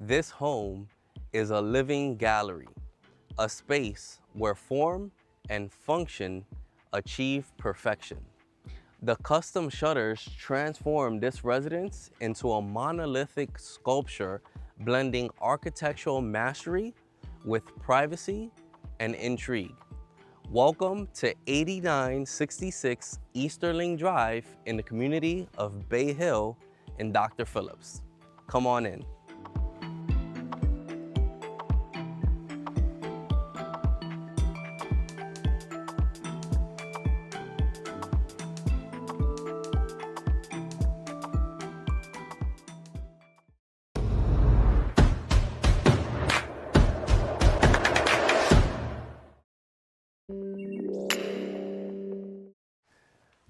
This home is a living gallery, a space where form and function achieve perfection. The custom shutters transform this residence into a monolithic sculpture blending architectural mastery with privacy and intrigue. Welcome to 8966 Easterling Drive in the community of Bay Hill in Dr. Phillips. Come on in.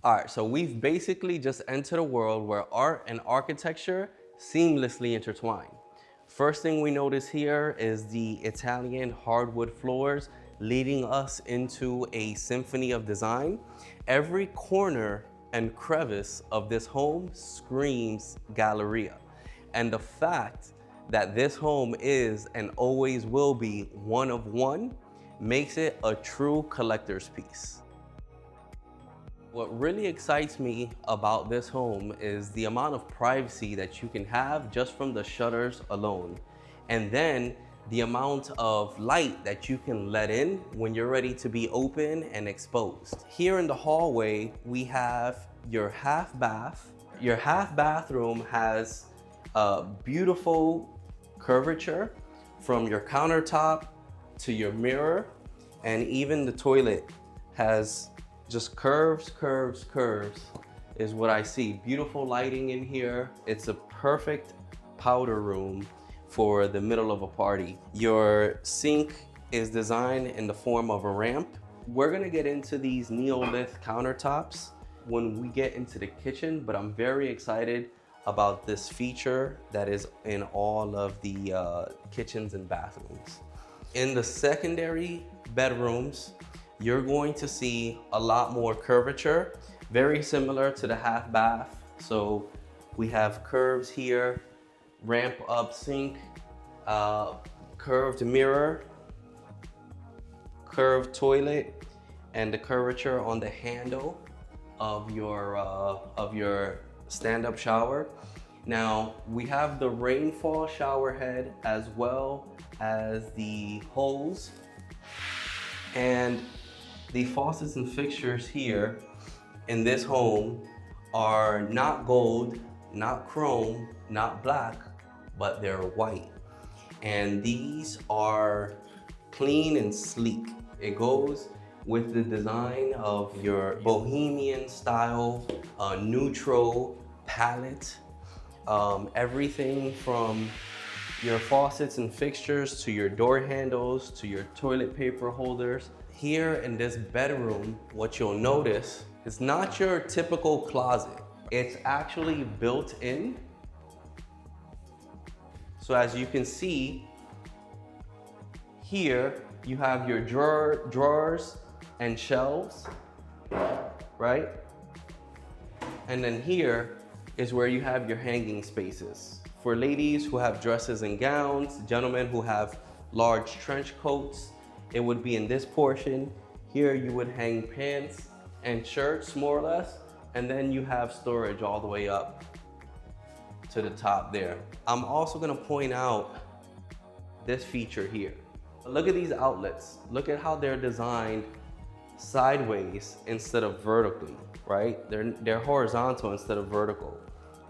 All right, so we've basically just entered a world where art and architecture seamlessly intertwine. First thing we notice here is the Italian hardwood floors leading us into a symphony of design. Every corner and crevice of this home screams Galleria. And the fact that this home is and always will be one of one makes it a true collector's piece. What really excites me about this home is the amount of privacy that you can have just from the shutters alone. And then the amount of light that you can let in when you're ready to be open and exposed. Here in the hallway, we have your half bath. Your half bathroom has a beautiful curvature from your countertop to your mirror, and even the toilet has just curves, curves, curves is what I see. Beautiful lighting in here. It's a perfect powder room for the middle of a party. Your sink is designed in the form of a ramp. We're gonna get into these Neolith countertops when we get into the kitchen, but I'm very excited about this feature that is in all of the kitchens and bathrooms. In the secondary bedrooms, you're going to see a lot more curvature, very similar to the half bath. So we have curves here, ramp up sink, curved mirror, curved toilet, and the curvature on the handle of your stand-up shower. Now we have the rainfall shower head as well as the hose, and the faucets and fixtures here in this home are not gold, not chrome, not black, but they're white. And these are clean and sleek. It goes with the design of your bohemian style, neutral palette. Everything from your faucets and fixtures to your door handles to your toilet paper holders. Here in this bedroom, what you'll notice is not your typical closet. It's actually built in. So as you can see, here you have your drawers and shelves, right? And then here is where you have your hanging spaces. For ladies who have dresses and gowns, gentlemen who have large trench coats, it would be in this portion. Here you would hang pants and shirts, more or less, and then you have storage all the way up to the top there. I'm also gonna point out this feature here. Look at these outlets. Look at how they're designed sideways instead of vertically, right? They're horizontal instead of vertical.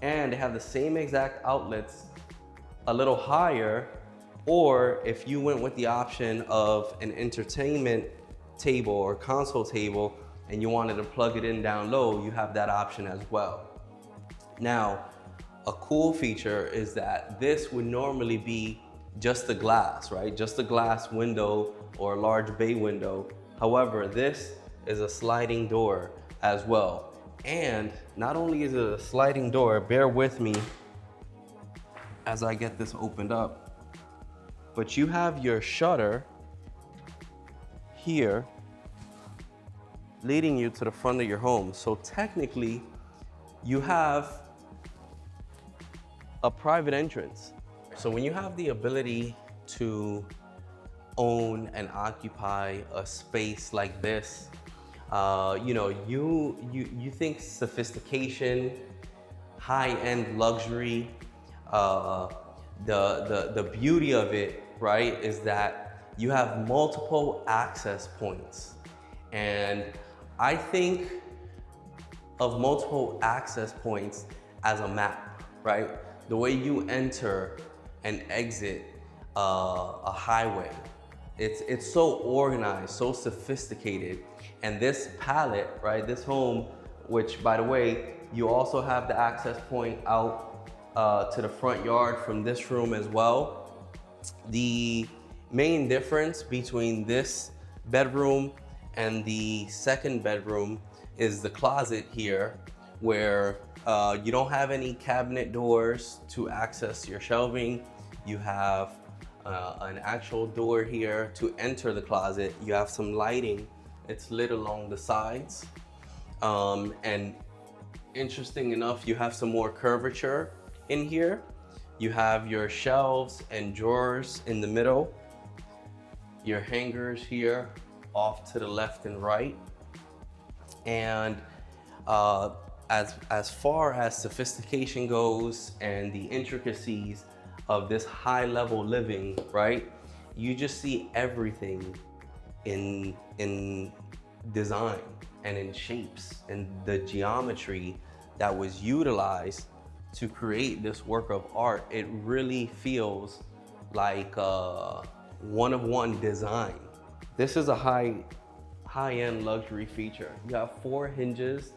And they have the same exact outlets a little higher, or if you went with the option of an entertainment table or console table and you wanted to plug it in down low, you have that option as well. Now, a cool feature is that this would normally be just a glass, right? Just a glass window or a large bay window. However, this is a sliding door as well. And not only is it a sliding door, bear with me as I get this opened up, but you have your shutter here leading you to the front of your home. So technically, you have a private entrance. So when you have the ability to own and occupy a space like this, you know, you think sophistication, high-end luxury. The beauty of it, right, is that you have multiple access points. And I think of multiple access points as a map, right? The way you enter and exit a highway. It's so organized, so sophisticated. And this palette, right, this home, which by the way, you also have the access point out to the front yard from this room as well. The main difference between this bedroom and the second bedroom is the closet here, where you don't have any cabinet doors to access your shelving. You have an actual door here to enter the closet. You have some lighting. It's lit along the sides. And interesting enough, you have some more curvature in here. You have your shelves and drawers in the middle. Your hangers here off to the left and right. And as far as sophistication goes and the intricacies of this high level living, right? You just see everything in design and in shapes and the geometry that was utilized to create this work of art. It really feels like a one-of-one design. This is a high-end luxury feature. You have 4 hinges.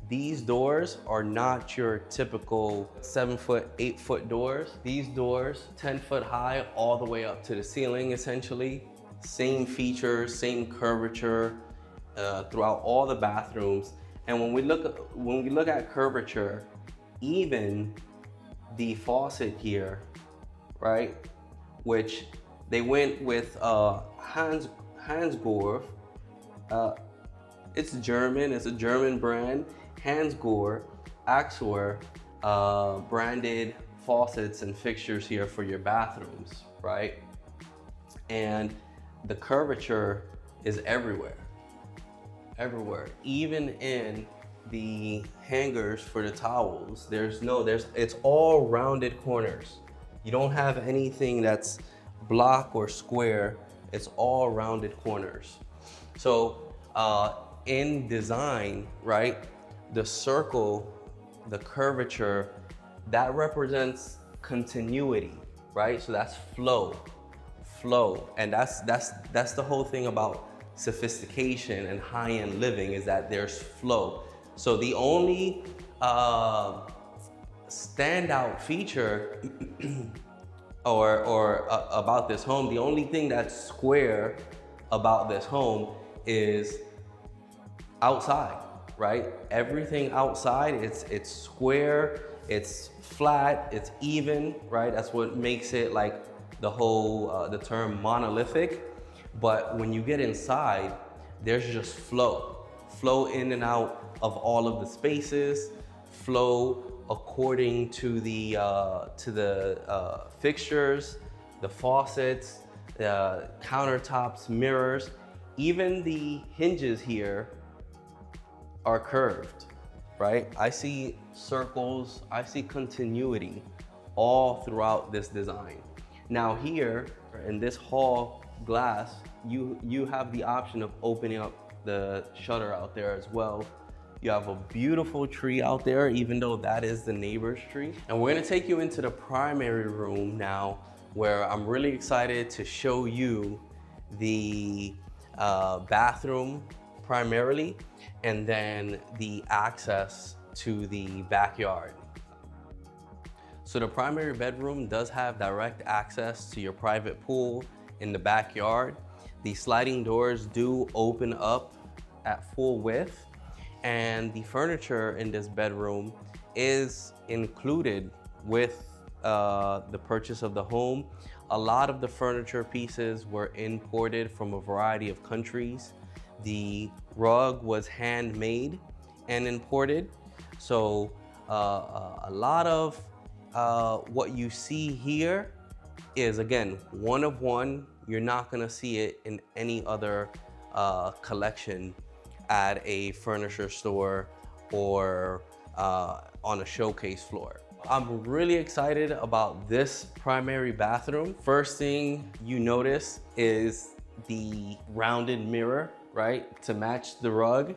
These doors are not your typical 7-foot, 8-foot doors. These doors, 10 foot high, all the way up to the ceiling, essentially. Same features, same curvature throughout all the bathrooms. And when we look at curvature, even the faucet here, right, which they went with Hansgrohe. It's German, it's a German brand. Hansgrohe, Axor, branded faucets and fixtures here for your bathrooms, right? And the curvature is everywhere, even in the hangers for the towels. It's all rounded corners. You don't have anything that's block or square. It's all rounded corners. So in design, right, the circle, the curvature, that represents continuity, right? So that's flow, and that's the whole thing about sophistication and high-end living, is that there's flow. So the only standout feature or about this home, the only thing that's square about this home is outside, right? Everything outside, it's square, it's flat, it's even, right? That's what makes it like the whole, the term monolithic. But when you get inside, there's just flow in and out of all of the spaces, flow according to the fixtures, the faucets, the countertops, mirrors. Even the hinges here are curved, right? I see circles, I see continuity all throughout this design. Now here, in this hall glass, you have the option of opening up the shutter out there as well. You have a beautiful tree out there, even though that is the neighbor's tree. And we're gonna take you into the primary room now, where I'm really excited to show you the bathroom primarily, and then the access to the backyard. So the primary bedroom does have direct access to your private pool in the backyard. The sliding doors do open up at full width, and the furniture in this bedroom is included with the purchase of the home. A lot of the furniture pieces were imported from a variety of countries. The rug was handmade and imported. So a lot of what you see here is, again, one of one. You're not gonna see it in any other collection at a furniture store or on a showcase floor. I'm really excited about this primary bathroom. First thing you notice is the rounded mirror, right? To match the rug,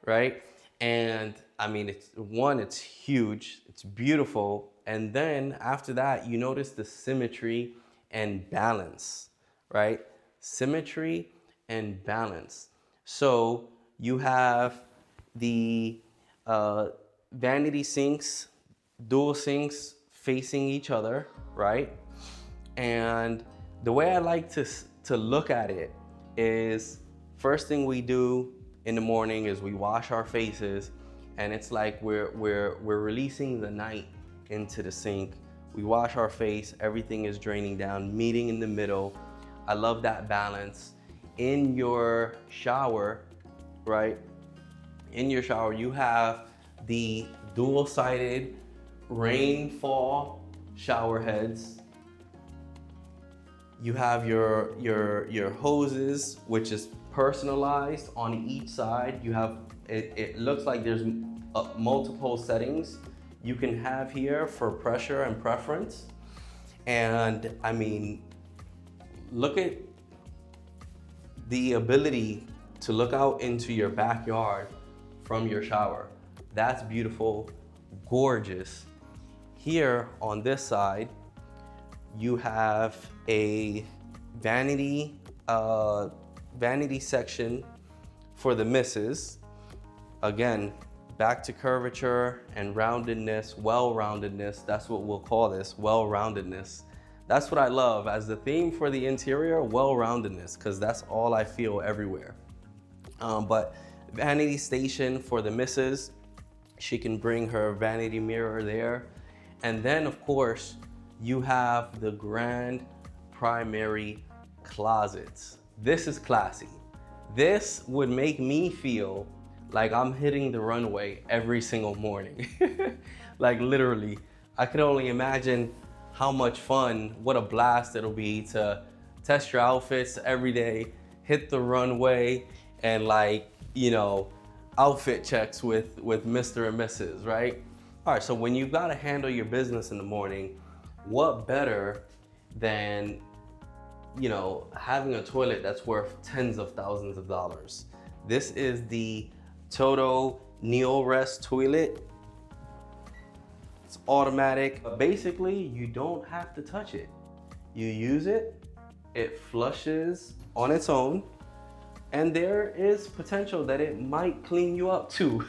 right? And I mean, it's huge, it's beautiful. And then after that, you notice the symmetry and balance, right? Symmetry and balance. So you have the vanity sinks, dual sinks facing each other, right? And the way I like to look at it is, first thing we do in the morning is we wash our faces, and it's like we're releasing the night into the sink. We wash our face, everything is draining down, meeting in the middle. I love that balance. In your shower, right? In your shower, you have the dual-sided rainfall shower heads. You have your hoses, which is personalized on each side. You have, it looks like there's multiple settings you can have here for pressure and preference. And I mean, look at the ability to look out into your backyard from your shower. That's beautiful, gorgeous. Here on this side, you have a vanity section for the misses. Again, back to curvature and roundedness, well-roundedness. That's what we'll call this, well-roundedness. That's what I love as the theme for the interior, well-roundedness, because that's all I feel everywhere. But vanity station for the missus. She can bring her vanity mirror there. And then of course, you have the grand primary closets. This is classy. This would make me feel like I'm hitting the runway every single morning. Like literally, I could only imagine how much fun, what a blast it'll be to test your outfits every day, hit the runway, and like, you know, outfit checks with Mr. and Mrs., right? All right, so when you've got to handle your business in the morning, what better than, you know, having a toilet that's worth tens of thousands of dollars? This is the Toto Neorest toilet. It's automatic. Basically, you don't have to touch it. You use it, it flushes on its own, and there is potential that it might clean you up too.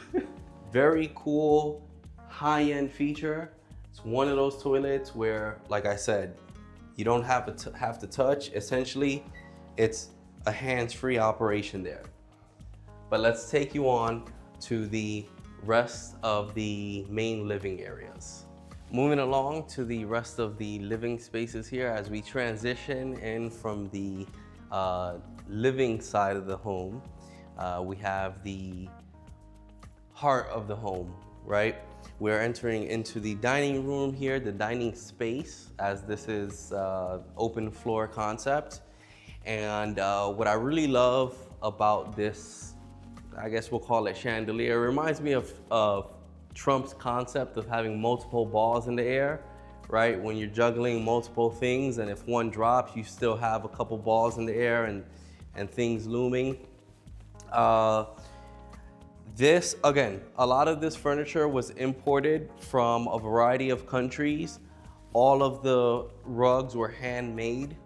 Very cool, high-end feature. It's one of those toilets where, like I said, you don't have to touch. Essentially, it's a hands-free operation there. But let's take you on to the rest of the main living areas. Moving along to the rest of the living spaces here as we transition in from the living side of the home. We have the heart of the home, right? We're entering into the dining room here, the dining space, as this is open floor concept. And what I really love about this, I guess we'll call it chandelier, it reminds me of Trump's concept of having multiple balls in the air, right? When you're juggling multiple things, and if one drops, you still have a couple balls in the air and things looming. This, again, a lot of this furniture was imported from a variety of countries. All of the rugs were handmade.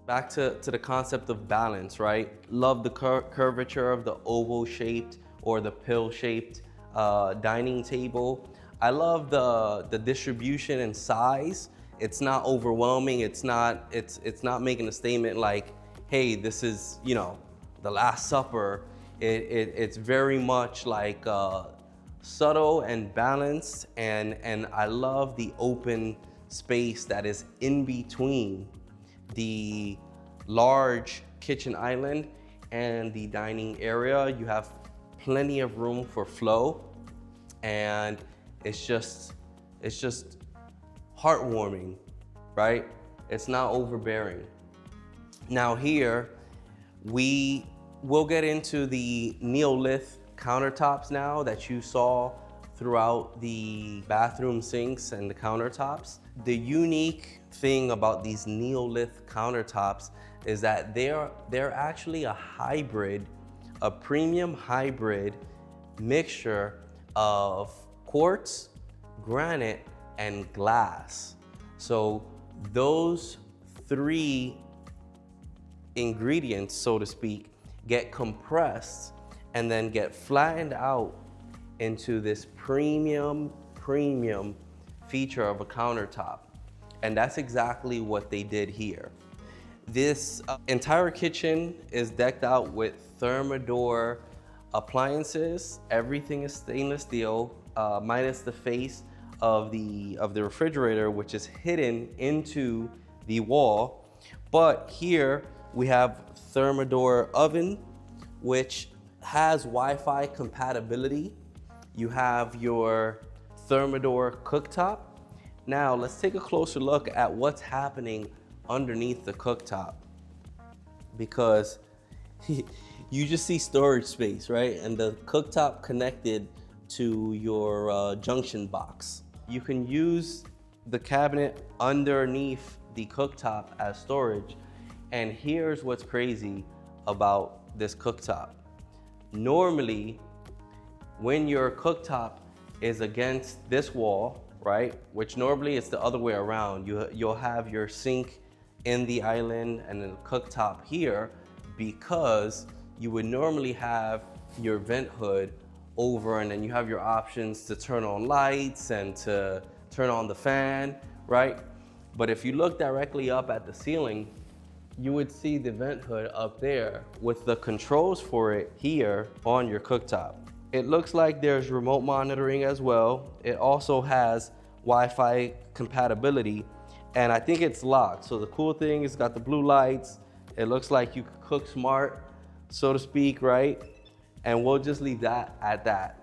Back to the concept of balance, right? Love the curvature of the oval-shaped or the pill-shaped dining table. I love the distribution and size. It's not overwhelming. It's not making a statement like, hey, this is, you know, the Last Supper. It's very much like subtle and balanced, and I love the open space that is in between the large kitchen island and the dining area. You have plenty of room for flow, and it's just heartwarming, right? It's not overbearing. Now here, we will get into the Neolith countertops now that you saw throughout the bathroom sinks and the countertops. The unique thing about these Neolith countertops is that they're actually a hybrid, a premium hybrid mixture of quartz, granite, and glass. So those three ingredients, so to speak, get compressed and then get flattened out into this premium feature of a countertop. And that's exactly what they did here. This entire kitchen is decked out with Thermador appliances. Everything is stainless steel, minus the face of the refrigerator, which is hidden into the wall. But here we have Thermador oven, which has Wi-Fi compatibility. You have your Thermador cooktop. Now let's take a closer look at what's happening underneath the cooktop, because you just see storage space, right? And the cooktop connected to your junction box. You can use the cabinet underneath the cooktop as storage. And here's what's crazy about this cooktop. Normally, when your cooktop is against this wall, right, which normally it's the other way around, you'll have your sink in the island and then the cooktop here, because you would normally have your vent hood over, and then you have your options to turn on lights and to turn on the fan, right? But if you look directly up at the ceiling, you would see the vent hood up there with the controls for it here on your cooktop. It looks like there's remote monitoring as well. It also has Wi-Fi compatibility, and I think it's locked. So the cool thing is it's got the blue lights. It looks like you could cook smart, so to speak, right? And we'll just leave that at that.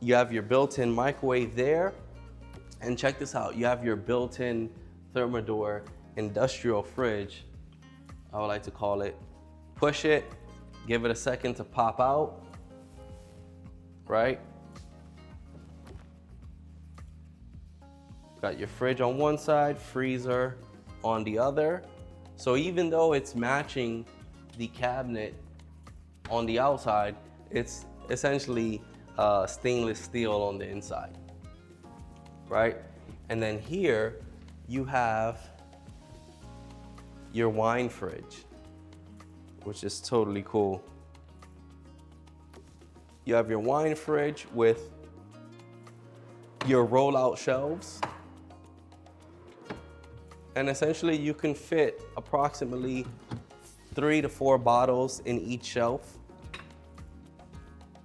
You have your built-in microwave there. And check this out, you have your built-in Thermador industrial fridge, I would like to call it. Push it, give it a second to pop out, right? Got your fridge on one side, freezer on the other. So even though it's matching the cabinet on the outside, it's essentially stainless steel on the inside, right? And then here you have your wine fridge, which is totally cool. You have your wine fridge with your rollout shelves. And essentially you can fit approximately 3 to 4 bottles in each shelf.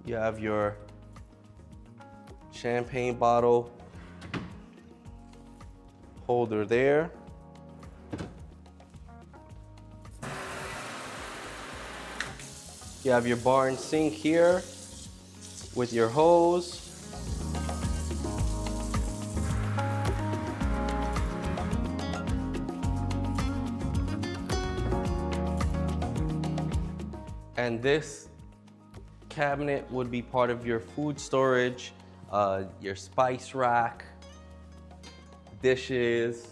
You have your champagne bottle holder there. You have your bar and sink here with your hose. And this cabinet would be part of your food storage, your spice rack, dishes.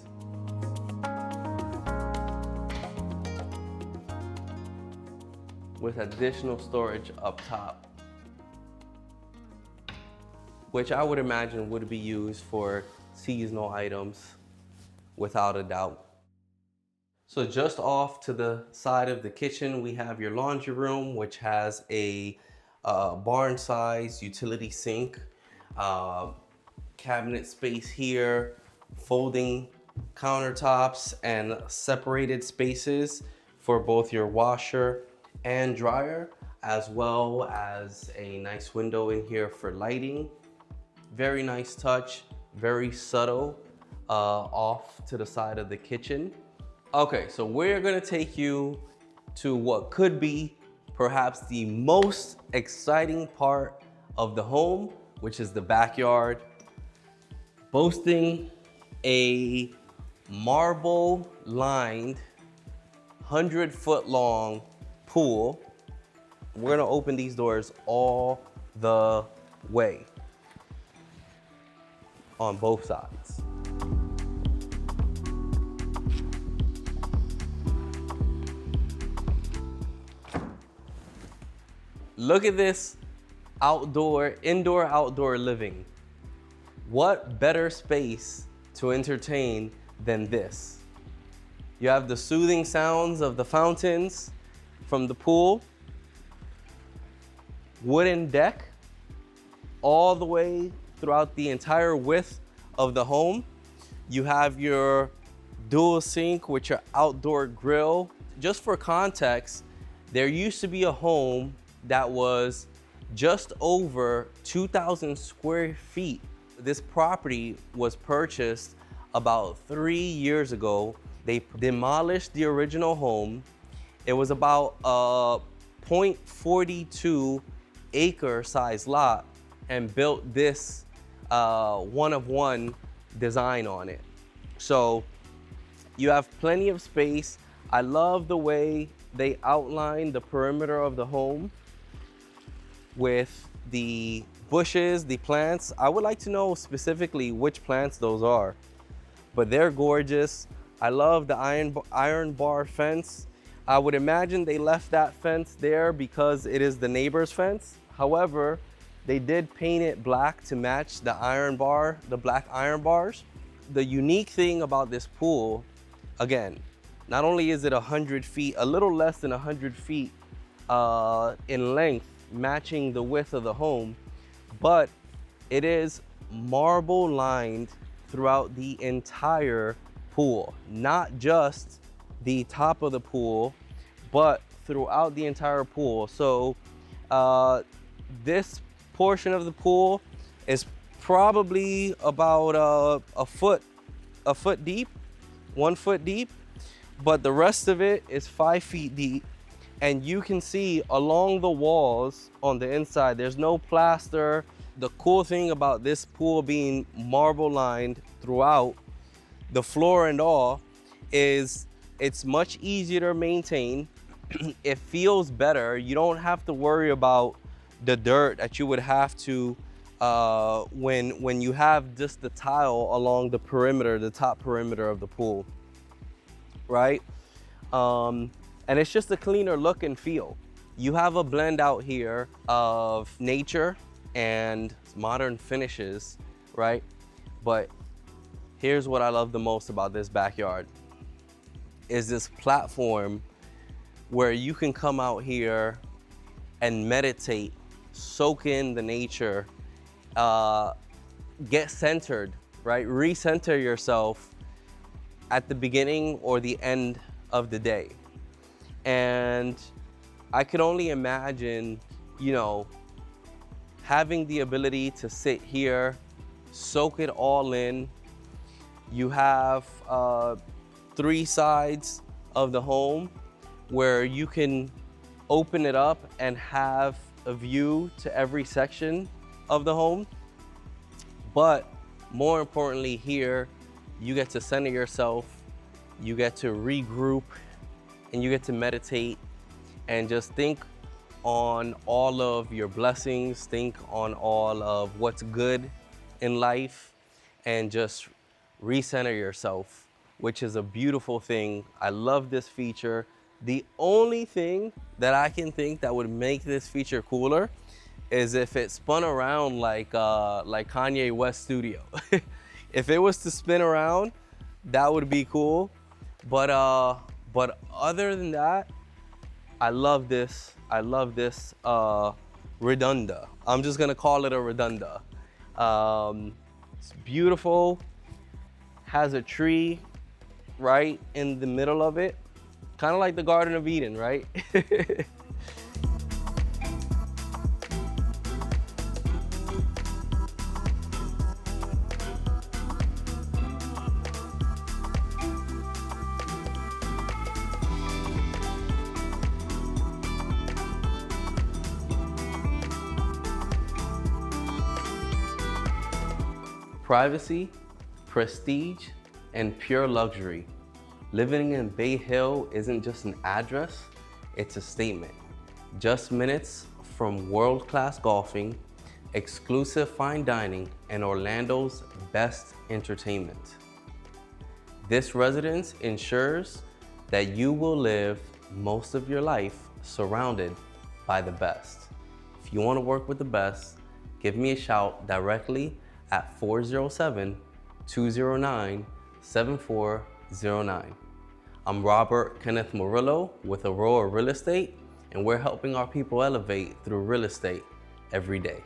With additional storage up top, which I would imagine would be used for seasonal items without a doubt. So just off to the side of the kitchen, we have your laundry room, which has a barn-sized utility sink, cabinet space here, folding countertops, and separated spaces for both your washer and dryer, as well as a nice window in here for lighting. Very nice touch, very subtle, off to the side of the kitchen. Okay, so we're gonna take you to what could be perhaps the most exciting part of the home, which is the backyard. Boasting a marble lined, 100-foot long pool. We're gonna open these doors all the way on both sides. Look at this indoor outdoor living. What better space to entertain than this? You have the soothing sounds of the fountains from the pool, wooden deck all the way throughout the entire width of the home. You have your dual sink with your outdoor grill. Just for context, there used to be a home that was just over 2,000 square feet. This property was purchased about 3 years ago. They demolished the original home. It was about a 0.42 acre size lot and built this one-of-one design on it. So you have plenty of space. I love the way they outline the perimeter of the home with the bushes, the plants. I would like to know specifically which plants those are, but they're gorgeous. I love the iron bar fence. I would imagine they left that fence there because it is the neighbor's fence. However, they did paint it black to match the black iron bars. The unique thing about this pool, again, not only is it 100 feet, a little less than 100 feet in length, matching the width of the home, but it is marble lined throughout the entire pool, not just the top of the pool, but throughout the entire pool. So this portion of the pool is probably about a foot deep, 1 foot deep, but the rest of it is 5 feet deep. And you can see along the walls on the inside, there's no plaster. The cool thing about this pool being marble lined throughout, the floor and all, is it's much easier to maintain. It feels better. You don't have to worry about the dirt that you would have to when you have just the tile along the perimeter, the top perimeter of the pool, right? And it's just a cleaner look and feel. You have a blend out here of nature and modern finishes, right? But here's what I love the most about this backyard is this platform where you can come out here and meditate, soak in the nature, get centered, right? Recenter yourself at the beginning or the end of the day. And I could only imagine, you know, having the ability to sit here, soak it all in. You have 3 sides of the home where you can open it up and have a view to every section of the home. But more importantly here, you get to center yourself, you get to regroup, and you get to meditate and just think on all of your blessings, think on all of what's good in life, and just recenter yourself, which is a beautiful thing. I love this feature. The only thing that I can think that would make this feature cooler is if it spun around like Kanye West Studio. If it was to spin around, that would be cool. But other than that, I love this. I love this redunda. I'm just gonna call it a redunda. It's beautiful. Has a tree right in the middle of it. Kind of like the Garden of Eden, right? Privacy, prestige, and pure luxury. Living in Bay Hill isn't just an address, it's a statement. Just minutes from world-class golfing, exclusive fine dining, and Orlando's best entertainment. This residence ensures that you will live most of your life surrounded by the best. If you want to work with the best, give me a shout directly at 407-209-7409. I'm Robert Kenneth Murillo with Aurora Real Estate, and we're helping our people elevate through real estate every day.